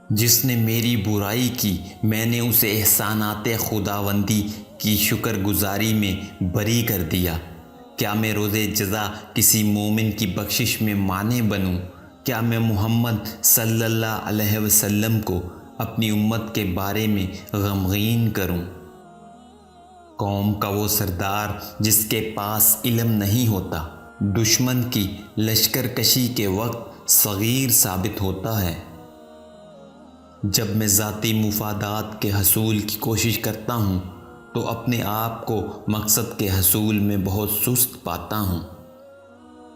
جس نے میری برائی کی میں نے اسے احسانات خداوندی کی شکر گزاری میں بری کر دیا۔ کیا میں روز جزا کسی مومن کی بخشش میں مانع بنوں؟ کیا میں محمد صلی اللہ علیہ وسلم کو اپنی امت کے بارے میں غمگین کروں؟ قوم کا وہ سردار جس کے پاس علم نہیں ہوتا، دشمن کی لشکر کشی کے وقت صغیر ثابت ہوتا ہے۔ جب میں ذاتی مفادات کے حصول کی کوشش کرتا ہوں تو اپنے آپ کو مقصد کے حصول میں بہت سست پاتا ہوں۔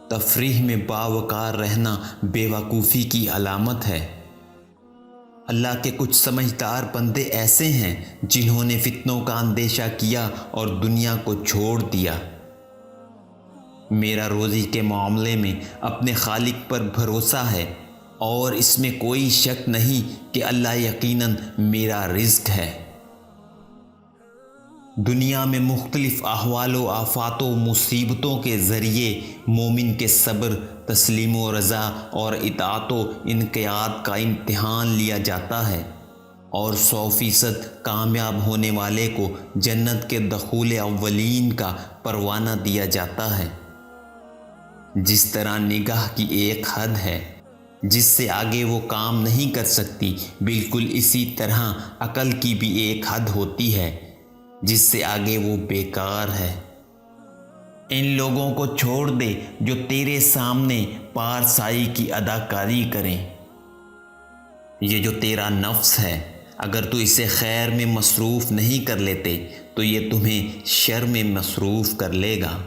تفریح میں باوقار رہنا بے وقوفی کی علامت ہے۔ اللہ کے کچھ سمجھدار بندے ایسے ہیں جنہوں نے فتنوں کا اندیشہ کیا اور دنیا کو چھوڑ دیا۔ میرا روزی کے معاملے میں اپنے خالق پر بھروسہ ہے اور اس میں کوئی شک نہیں کہ اللہ یقیناً میرا رزق ہے۔ دنیا میں مختلف احوال و آفات و مصیبتوں کے ذریعے مومن کے صبر، تسلیم و رضا اور اطاعت و انقیاد کا امتحان لیا جاتا ہے، اور 100% کامیاب ہونے والے کو جنت کے دخول اولین کا پروانہ دیا جاتا ہے۔ جس طرح نگاہ کی ایک حد ہے جس سے آگے وہ کام نہیں کر سکتی، بالکل اسی طرح عقل کی بھی ایک حد ہوتی ہے جس سے آگے وہ بیکار ہے۔ ان لوگوں کو چھوڑ دے جو تیرے سامنے پارسائی کی اداکاری کریں۔ یہ جو تیرا نفس ہے، اگر تو اسے خیر میں مصروف نہیں کر لیتے تو یہ تمہیں شر میں مصروف کر لے گا۔